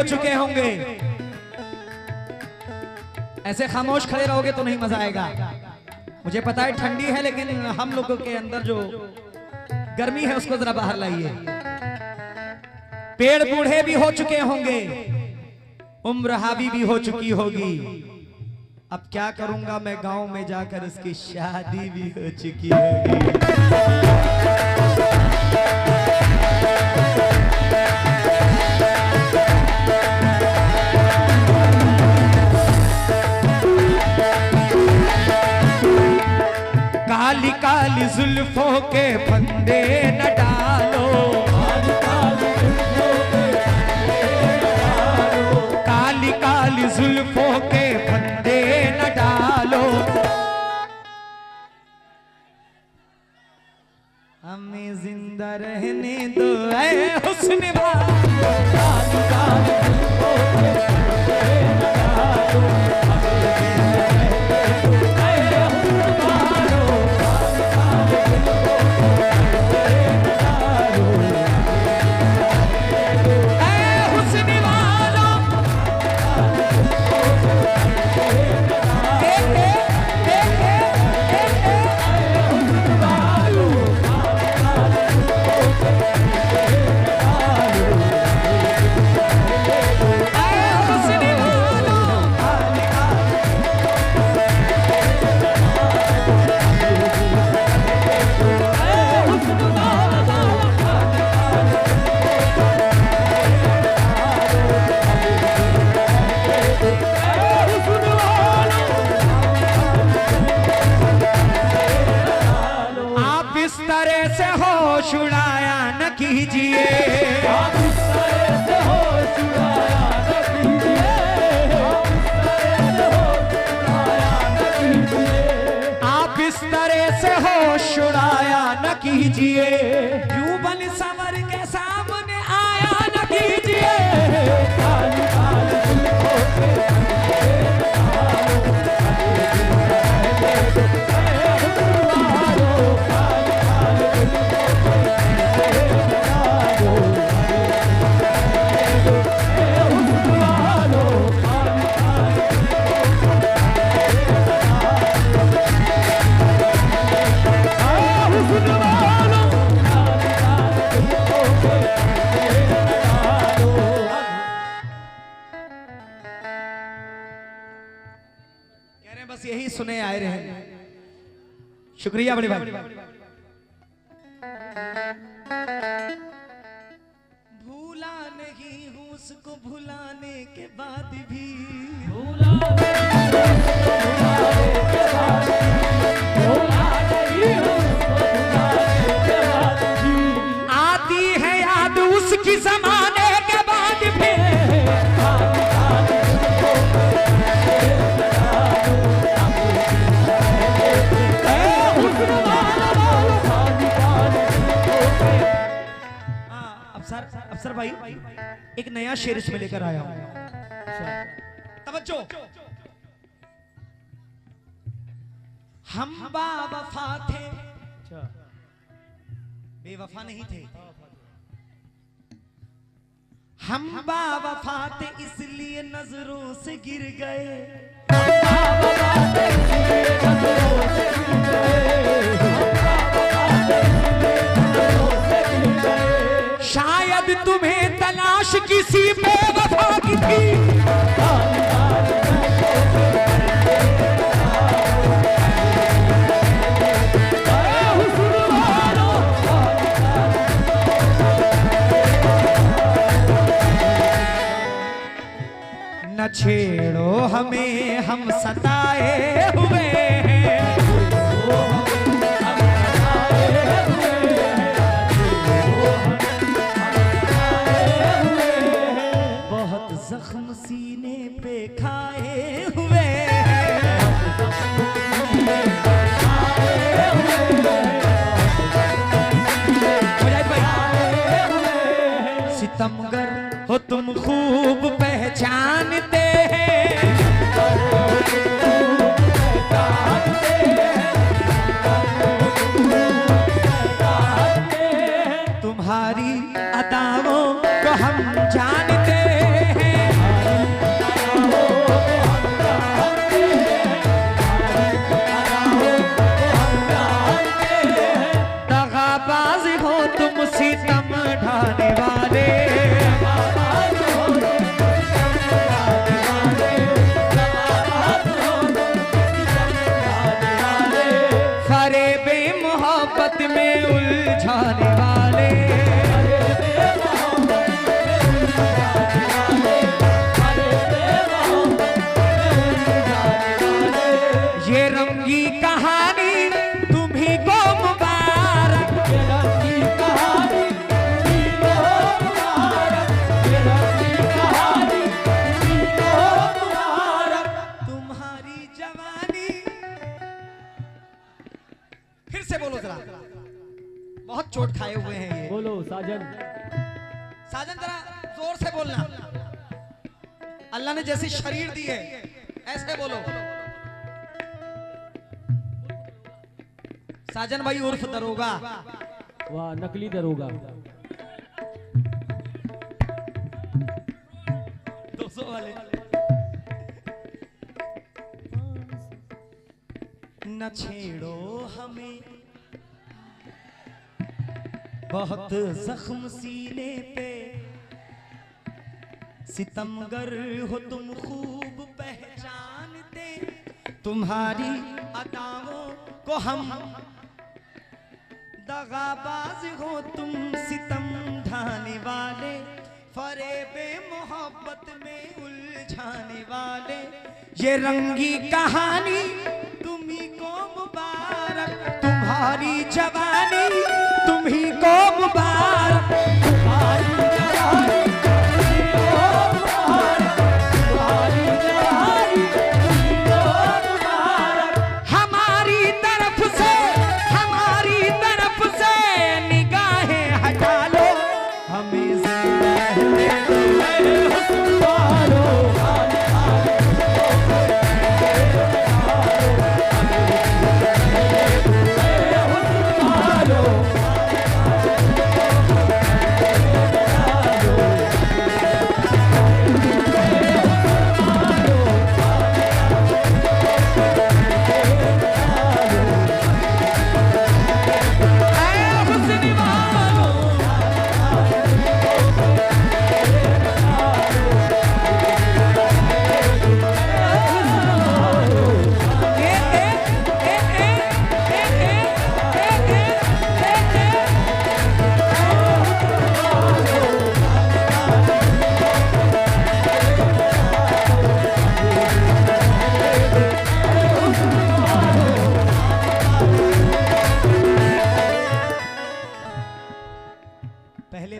हो चुके होंगे। ऐसे खामोश खड़े रहोगे तो नहीं मजा आएगा। मुझे पता है ठंडी है, लेकिन हम लोगों के अंदर जो गर्मी है उसको जरा बाहर लाइए। पेड़ बूढ़े भी हो चुके होंगे, उम्र हावी भी हो चुकी होगी। अब क्या करूंगा मैं, गांव में जाकर उसकी शादी भी हो चुकी होगी। काली काली जुल्फों के फंदे न डालो, काली काली जुल्फों के फंदे न डालो, हमें जिंदा रहने दो ऐ हुस्न वालो। काली काली जुल्फों के फंदे न डालो, छुड़ाया न कीजिए, आप इस तरह से हो छुड़ाया न कीजिए, आप इस तरह से हो छुड़ाया न कीजिए, यूं बन संवर के सामने आया न कीजिए। काली काली जुल्फों के बस यही सुने आए रहे। शुक्रिया बड़े भाई। भूला नहीं हूँ उसको भुलाने के बाद भी, भूला नहीं हूँ उसको भुलाने के बाद भी, आती है याद उसकी जमाने के बाद भी। अफसर भाई एक नया शेर इसमें लेकर आया हूं, तवज्जो। हम बावफा थे, बेवफा नहीं थे, हम बावफा थे इसलिए नजरों से गिर गए, शायद तुम्हें तलाश किसी बेवफा की थी। न छेड़ो हमें हम सताए हुए हैं, जख्म सीने पे खाए हुए हैं, सितमगर हो तुम खूब पहचानते हैं, तुम्हारी अदाओं को हम जानते हैं। जाने वाले, ये रंगी कहानी तुम्ही को मुबारक, ये रंगी कहानी तुम्ही को मुबारक, ये रंगी कहानी तुम्ही को मुबारक, तुम्हारी जवानी। फिर से बोलो जरा, बहुत चोट खाए हुए हैं ये। बोलो साजन, साजन जरा जोर से बोलना। अल्लाह ने जैसी शरीर दी है ऐसे बोलो। साजन भाई उर्फ दरोगा, वाह नकली दरोगा। 200 वाले। न छेड़ो हमें, बहुत जख्म सीने पे, सितमगर हो तुम खूब पहचानते, तुम्हारी अदाओं को हम, दगाबाज हो तुम सितम ढाने वाले, फरेबे मोहब्बत में उलझाने वाले, ये रंगी कहानी तुम्ही को मुबारक, तुम्हारी जवानी तुम्ही को मुबारक, तुम्हारी जवानी तुम्ही को मुबारक, तुम्हारी जवानी तुम्ही को मुबारक, हमारी तरफ से निगाहें हटा लो, हमें जिंदा रहने दो हुस्न वालों,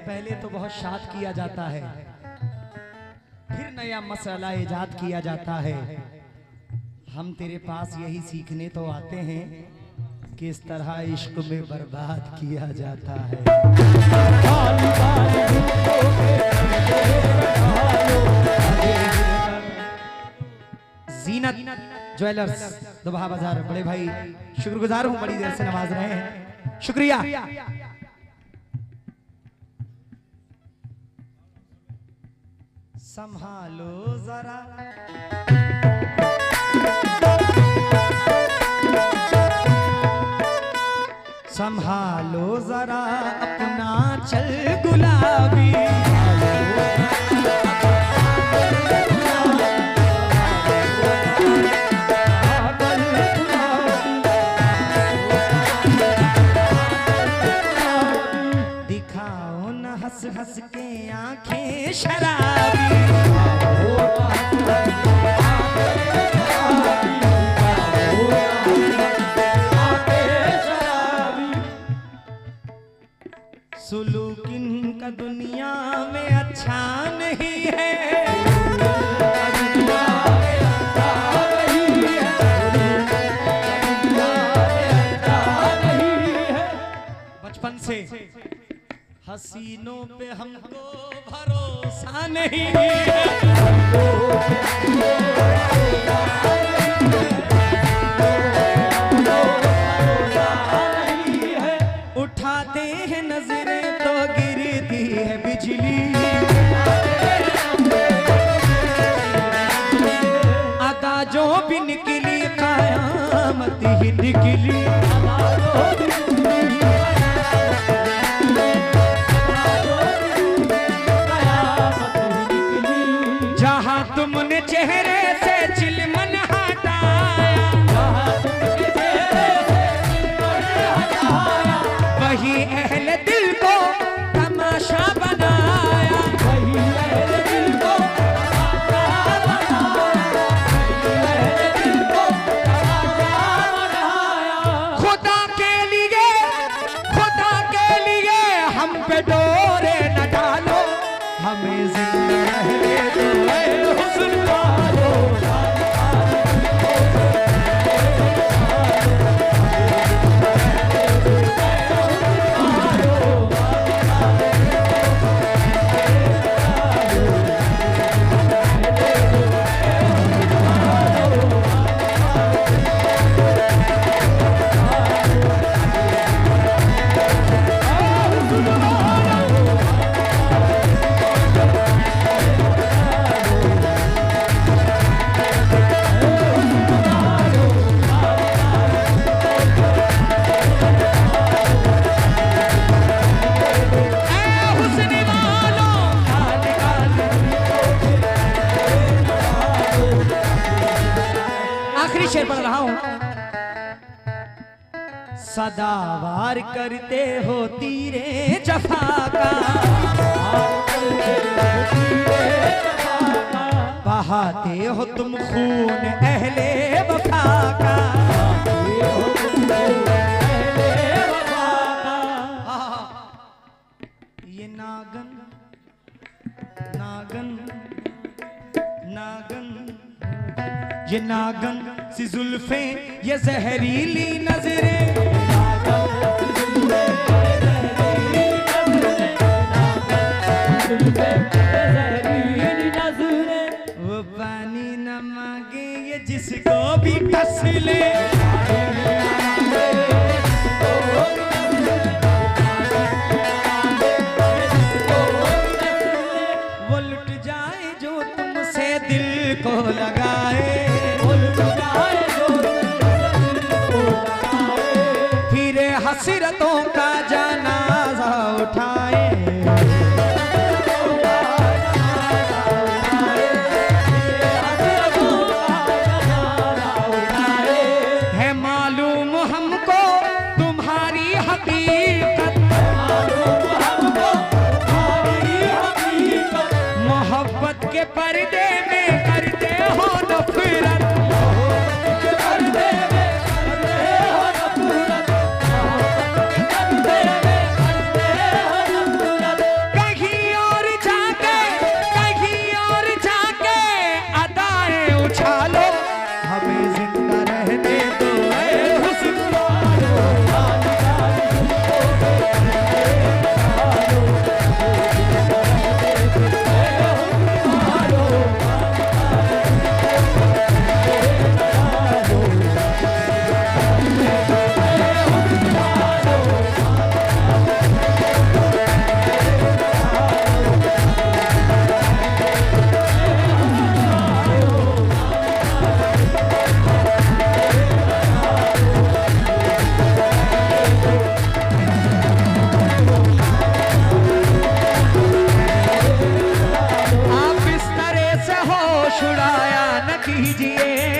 पहले तो बहुत शाद किया जाता है, फिर नया मसला इजाद किया जाता है। हम तेरे पास यही सीखने तो आते हैं कि इस तरह इश्क में बर्बाद किया जाता है। जीनत ज्वेलर्स दोबहा बाजार, बड़े भाई शुक्रगुजार हूं, बड़ी देर से नवाज रहे हैं, शुक्रिया। संभालो जरा, संभालो जरा अपना चल गुलाबी, दिखाओ न हंस हंस के आंखें शराबी, सुलूकिन का दुनिया में अच्छा नहीं है, बचपन से हसीनों पे हमको भरोसा नहीं है, उठाते हैं नजरें तो गिरती है बिजली, अदा जो भी निकली कयामत ही निकली, जहां तुमने चेहरे से चिलमन हटाया, वही अहले शेर पढ़ रहा हूं। सदावार करते हो तीरे जफा का, बहाते हो तुम खून अहले वफा का। ये नागन नागन नागन, ये नागन सी जुल्फे, ये जहरीली नजरें, वो पानी न मांगे ये जिसको भी कस ले। वो लुट जाए जो तुमसे दिल को लगाए, फिर हसरतों का जनाजा उठाए। है मालूम हमको तुम्हारी हकीकत, मोहब्बत के पर्दे में करते हो नफरत। कहीं और जाके अदाएं उछालो, हमें जिंदा रहने दो ऐ हुस्न वालो। आप इस तरह से होश उड़ाया न कीजिए,